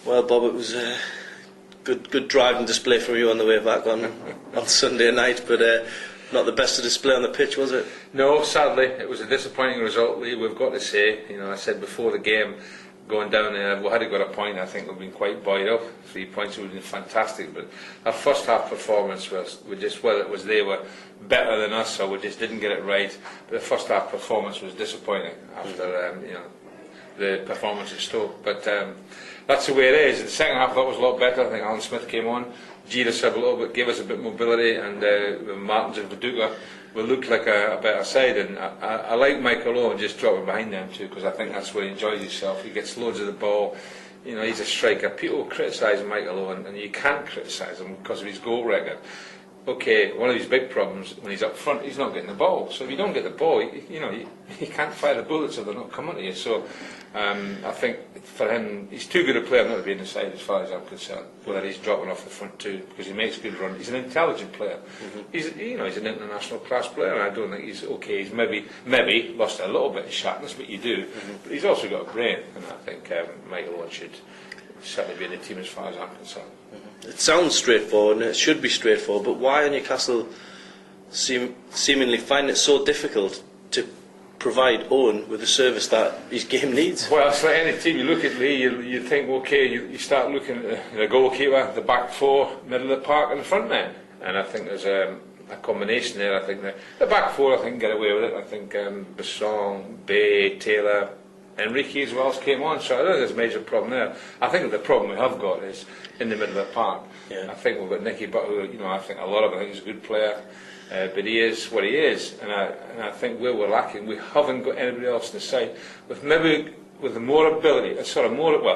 Well, Bob, it was a good driving display from you on the way back on Sunday night, but not the best of display on the pitch, was it? No, sadly, it was a disappointing result, Lee, we've got to say. You know, I said before the game, going down there, we had got a point. I think we've been quite buoyed up. 3 points would have been fantastic, but our first half performance was just, whether it was they were better than us or we just didn't get it right, but the first half performance was disappointing after the performance at Stoke. But that's the way it is. The second half I thought was a lot better. I think Alan Smith came on, G'd us up a little bit, gave us a bit of mobility, and Martins and Viduka will look like a better side. And I like Michael Owen just dropping behind them too, because I think that's where he enjoys himself. He gets loads of the ball. You know, he's a striker. People criticise Michael Owen, and you can't criticise him because of his goal record. Okay, one of his big problems when he's up front, he's not getting the ball. So if you don't get the ball, you can't fire the bullets if they're not coming to you. So I think for him, he's too good a player not to be in the side as far as I'm concerned. Whether he's dropping off the front too, because he makes good runs. He's an intelligent player. He's an international class player, and I don't think he's okay. He's maybe lost a little bit of sharpness, but you do. But he's also got a brain, and I think Michael Owen should certainly be in the team as far as I'm concerned. It sounds straightforward, and it should be straightforward, but why are Newcastle seemingly find it so difficult to provide Owen with the service that his game needs? Well, it's like any team. You look at Lee, you think, okay, you start looking at the goalkeeper, the back four, middle of the park, and the front men. And I think there's a combination there. I think the back four, I think, can get away with it. I think Besson, Bay, Taylor, Enrique as well as came on, so I don't think there's a major problem there. I think the problem we have got is in the middle of the park. Yeah. I think we've got Nicky Butt, who, I think a lot of them think he's a good player, but he is what he is, and I think where we're lacking, we haven't got anybody else in the side with more ability,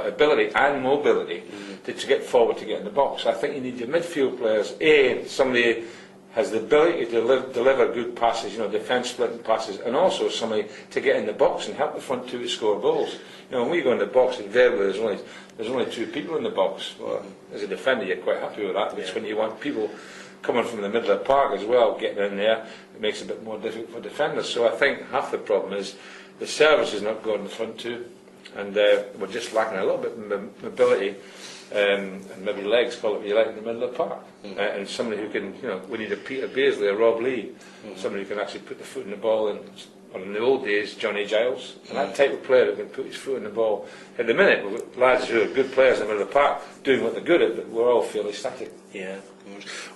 ability and mobility to get forward to get in the box. I think you need your midfield players, somebody has the ability to deliver good passes, defence splitting passes, and also somebody to get in the box and help the front two to score goals. When we go in the box, invariably there's only two people in the box. Well, as a defender, you're quite happy with that. It's when you want people coming from the middle of the park as well, getting in there, it makes it a bit more difficult for defenders. So I think half the problem is the service is not good in the front two, and we're just lacking a little bit of mobility. And maybe legs, call it what you like, in the middle of the park. And somebody who can, we need a Peter Beardsley, a Rob Lee, somebody who can actually put the foot in the ball, or in the old days, Johnny Giles, and that type of player who can put his foot in the ball. At the minute, we've got lads who are good players in the middle of the park, doing what they're good at, but we're all fairly static. Yeah.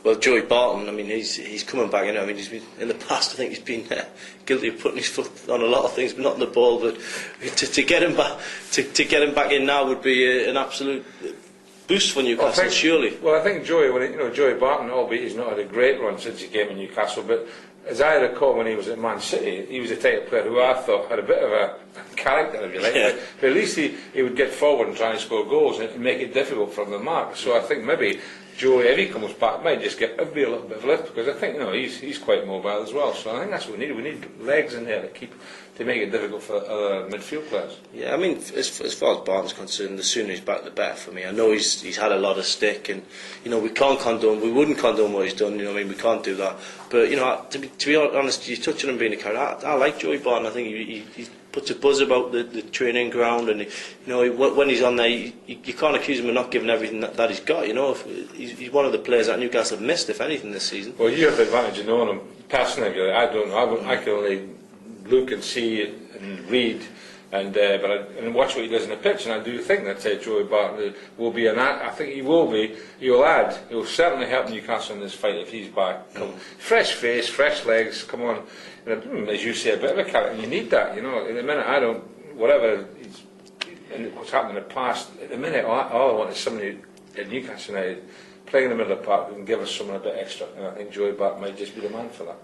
Well, Joey Barton, he's coming back in. He's been, in the past, I think he's been guilty of putting his foot on a lot of things, but not on the ball. But to get him back in now would be an absolute boost for Newcastle, surely. Well, I think Joey, Joey Barton, albeit he's not had a great run since he came in Newcastle, but as I recall when he was at Man City, he was a type of player who I thought had a bit of a character, if you like. Yeah. But at least he would get forward and try and score goals and make it difficult from the mark. So I think maybe Joey, if he comes back, might just get a little bit of lift, because I think he's quite mobile as well. So I think that's what we need. We need legs in there to make it difficult for other midfield players. Yeah, as far as Barton's concerned, the sooner he's back, the better for me. I know he's had a lot of stick, and we wouldn't condone what he's done. We can't do that. But to be honest, you're touching on being a character. I like Joey Barton. I think he puts a buzz about the training ground, and when he's on there, you can't accuse him of not giving everything that he's got. He's one of the players that Newcastle have missed, if anything, this season. Well, you have the advantage of knowing him personally. I don't know. I can only look and see and read and watch what he does in the pitch, and I do think that Joey Barton will be I think he will be. He'll certainly help Newcastle in this fight if he's back. Fresh face, fresh legs. Come on, as you say, a bit of a character, and you need that. At the minute, what's happened in the past. At the minute, all I want is somebody at Newcastle United playing in the middle of the park who can give us something a bit extra, and I think Joey Barton might just be the man for that.